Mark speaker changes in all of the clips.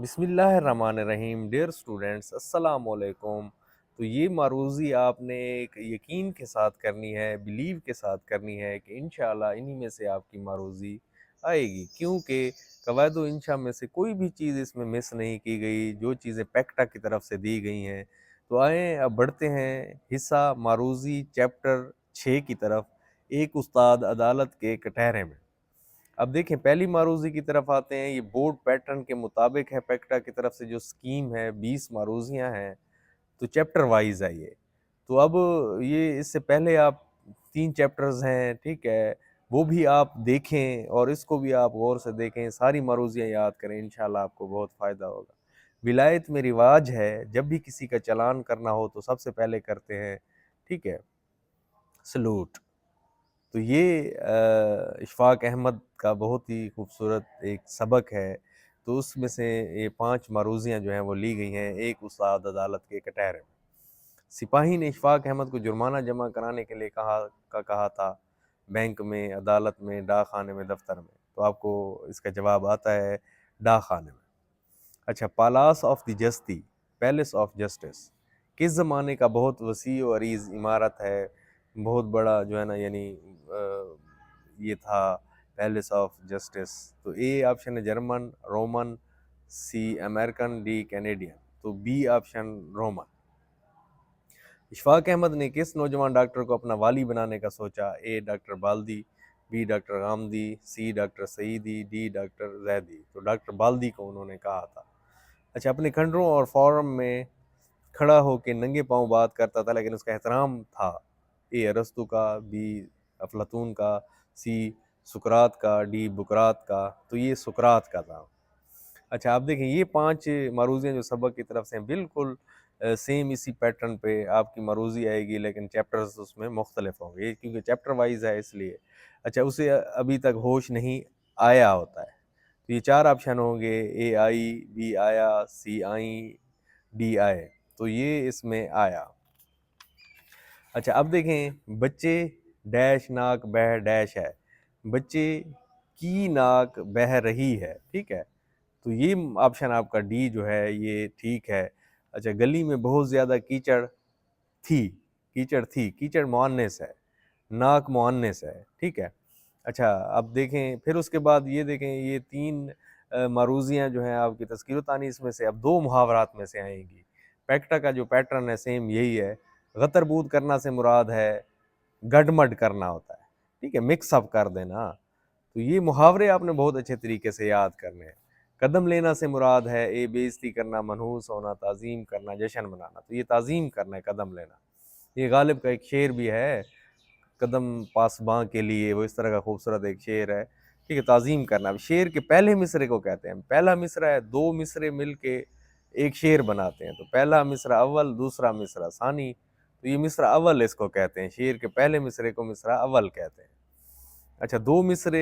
Speaker 1: بسم اللہ الرحمن الرحیم ڈیئر اسٹوڈنٹس السلام علیکم۔ تو یہ معروضی آپ نے ایک یقین کے ساتھ کرنی ہے، بلیو کے ساتھ کرنی ہے کہ انشاءاللہ انہی میں سے آپ کی معروضی آئے گی، کیونکہ قواعد و انشاء میں سے کوئی بھی چیز اس میں مس نہیں کی گئی، جو چیزیں پیکٹا کی طرف سے دی گئی ہیں۔ تو آئیں اب بڑھتے ہیں حصہ معروضی چیپٹر 6 کی طرف، ایک استاد عدالت کے کٹہرے میں۔ اب دیکھیں پہلی معروضی کی طرف آتے ہیں، یہ بورڈ پیٹرن کے مطابق ہے، پیکٹا کی طرف سے جو سکیم ہے 20 معروضیاں ہیں، تو چیپٹر وائز ہے یہ۔ تو اب یہ اس سے پہلے آپ 3 چیپٹرز ہیں، ٹھیک ہے، وہ بھی آپ دیکھیں اور اس کو بھی آپ غور سے دیکھیں، ساری معروضیاں یاد کریں، انشاءاللہ آپ کو بہت فائدہ ہوگا۔ ولایت میں رواج ہے جب بھی کسی کا چلان کرنا ہو تو سب سے پہلے کرتے ہیں، ٹھیک ہے، سلوٹ۔ تو یہ اشفاق احمد کا بہت ہی خوبصورت ایک سبق ہے، تو اس میں سے یہ 5 معروضیاں جو ہیں وہ لی گئی ہیں ایک استاد عدالت کے کٹہرے میں۔ سپاہی نے اشفاق احمد کو جرمانہ جمع کرانے کے لیے کہا تھا، بینک میں، عدالت میں، ڈاک خانے میں، دفتر میں۔ تو آپ کو اس کا جواب آتا ہے ڈاک خانے میں۔ اچھا، palace of the justice, palace of justice, کس زمانے کا بہت وسیع و عریض عمارت ہے، بہت بڑا جو ہے نا، یعنی یہ تھا پیلس آف جسٹس۔ تو اے آپشن ہے German, Roman, C American, D Canadian. تو B option Roman. Ashfaq Ahmad نے کس نوجوان ڈاکٹر کو اپنا والی بنانے کا سوچا؟ A doctor Baldi, B doctor Ghamidi, C doctor Saeedi, D doctor Zaidi. تو ڈاکٹر بالدی کو انہوں نے کہا تھا۔ اچھا، اپنے کھنڈروں اور فورم میں کھڑا ہو کے ننگے پاؤں بات کرتا تھا، لیکن اس کا احترام تھا؟ اے ارسطو کا، بی افلاطون کا، سی سقراط کا، ڈی بکرات کا۔ تو یہ سقراط کا تھا۔ اچھا، آپ دیکھیں یہ 5 معروضیاں جو سبق کی طرف سے ہیں، بالکل سیم اسی پیٹرن پہ آپ کی معروضی آئے گی، لیکن چیپٹرز اس میں مختلف ہوں گے کیونکہ چیپٹر وائز ہے اس لیے۔ اچھا، اسے ابھی تک ہوش نہیں آیا ہوتا ہے، تو یہ 4 آپشن ہوں گے، اے آئی، بی آیا، سی آئیں، ڈی آئے۔ تو یہ اس میں آیا۔ اچھا، اب دیکھیں بچے ڈیش ناک بہ ڈیش ہے، بچے کی ناک بہ رہی ہے، ٹھیک ہے، تو یہ آپشن آپ کا ڈی جو ہے یہ ٹھیک ہے۔ اچھا، گلی میں بہت زیادہ کیچڑ تھی، کیچڑ مؤنث ہے، ناک مؤنث ہے، ٹھیک ہے۔ اچھا، اب دیکھیں پھر اس کے بعد یہ دیکھیں یہ 3 معروضیاں جو ہیں آپ کی تذکیر و تانیث میں سے اب 2 محاورات میں سے آئیں گی۔ پیکٹا کا جو پیٹرن ہے سیم یہی ہے، غتر بود کرنا سے مراد ہے گڈمڈ کرنا ہوتا ہے، ٹھیک ہے، مکس اپ کر دینا۔ تو یہ محاورے آپ نے بہت اچھے طریقے سے یاد کرنے ہیں۔ قدم لینا سے مراد ہے اے بے عزتی کرنا، منحوس ہونا، تعظیم کرنا، جشن منانا۔ تو یہ تعظیم کرنا ہے، قدم لینا۔ یہ غالب کا ایک شعر بھی ہے، قدم پاسباں کے لیے، وہ اس طرح کا خوبصورت ایک شعر ہے، ٹھیک ہے، تعظیم کرنا۔ شعر کے پہلے مصرے کو کہتے ہیں، پہلا مصرع ہے، 2 مصرے مل کے ایک شعر بناتے ہیں، تو پہلا مصرع اول، دوسرا مصرع ثانی۔ تو یہ مصرع اول اس کو کہتے ہیں، شعر کے پہلے مصرے کو مصرع اول کہتے ہیں۔ اچھا، 2 مصرے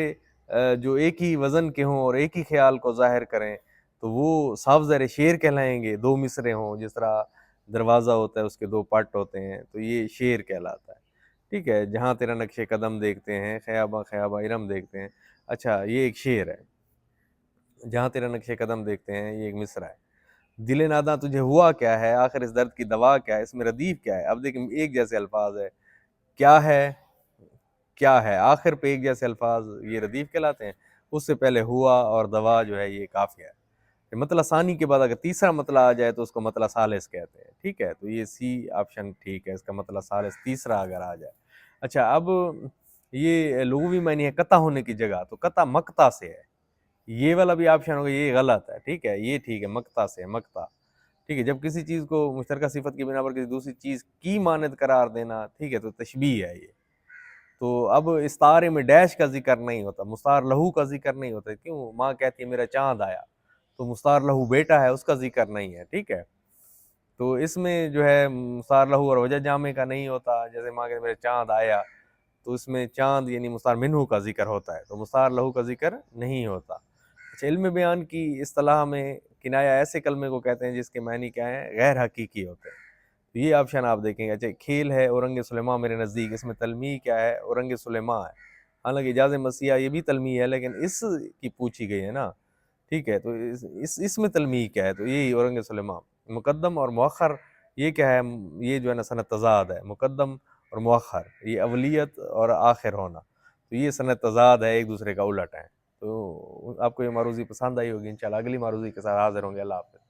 Speaker 1: جو ایک ہی وزن کے ہوں اور ایک ہی خیال کو ظاہر کریں تو وہ صاف زیر شعر کہلائیں گے، 2 مصرے ہوں، جس طرح دروازہ ہوتا ہے اس کے 2 پٹ ہوتے ہیں، تو یہ شعر کہلاتا ہے، ٹھیک ہے۔ جہاں تیرا نقش قدم دیکھتے ہیں، خیاباں خیاباں ارم دیکھتے ہیں۔ اچھا، یہ ایک شعر ہے، جہاں تیرا نقش قدم دیکھتے ہیں، یہ ایک مصرع ہے۔ دل ناداں تجھے ہوا کیا ہے، آخر اس درد کی دوا کیا ہے، اس میں ردیف کیا ہے؟ اب دیکھیں ایک جیسے الفاظ ہے، کیا ہے، کیا ہے، آخر پہ ایک جیسے الفاظ، یہ ردیف کہلاتے ہیں۔ اس سے پہلے ہوا اور دوا جو ہے یہ کافیہ ہے۔ مطلع ثانی کے بعد اگر تیسرا مطلع آ جائے تو اس کو مطلع ثالث کہتے ہیں، ٹھیک ہے، تو یہ سی آپشن ٹھیک ہے، اس کا مطلع ثالث تیسرا اگر آ جائے۔ اچھا، اب یہ لغوی معنی ہے قطع ہونے کی جگہ، تو قطع مقطع سے ہے، یہ والا بھی آپشن ہوگا، یہ غلط ہے، ٹھیک ہے، یہ ٹھیک ہے، مقطع سے ہے، مقطع، ٹھیک ہے۔ جب کسی چیز کو مشترکہ صفت کی بنا پر کسی دوسری چیز کی مانند قرار دینا، ٹھیک ہے، تو تشبیہ ہے یہ۔ تو اب استعارے میں ڈیش کا ذکر نہیں ہوتا، مستعار لہو کا ذکر نہیں ہوتا، کیوں؟ ماں کہتی ہے میرا چاند آیا، تو مستعار لہو بیٹا ہے، اس کا ذکر نہیں ہے، ٹھیک ہے۔ تو اس میں جو ہے مستعار لہو اور وجہ جامع کا نہیں ہوتا، جیسے ماں کہتی میرے چاند آیا، تو اس میں چاند یعنی مستعار منہو کا ذکر ہوتا ہے، تو مستعار لہو کا ذکر نہیں ہوتا۔ اچھا، علم بیان کی اصطلاح میں کنایہ ایسے کلمے کو کہتے ہیں جس کے معنی کیا ہیں؟ غیر حقیقی ہوتے ہیں، تو یہ آپشن آپ دیکھیں گے۔ اچھا، کھیل ہے اورنگ سلیماں میرے نزدیک، اس میں تلمیح کیا ہے؟ اورنگ سلیماں ہے، حالانکہ اجاز مسیحا یہ بھی تلمیح ہے، لیکن اس کی پوچھی گئی ہے نا، ٹھیک ہے، تو اس میں تلمیح کیا ہے؟ تو یہی اورنگ سلیمان مقدم اور مؤخر یہ کیا ہے؟ یہ جو ہے نا سند تضاد ہے، مقدم اور مؤخر یہ اولیت اور آخر ہونا، تو یہ سند تضاد ہے، ایک دوسرے کا الٹ ہے۔ تو آپ کو یہ معروضی پسند آئی ہوگی، انشاءاللہ اگلی معروضی کے ساتھ حاضر ہوں گے۔ اللہ حافظ۔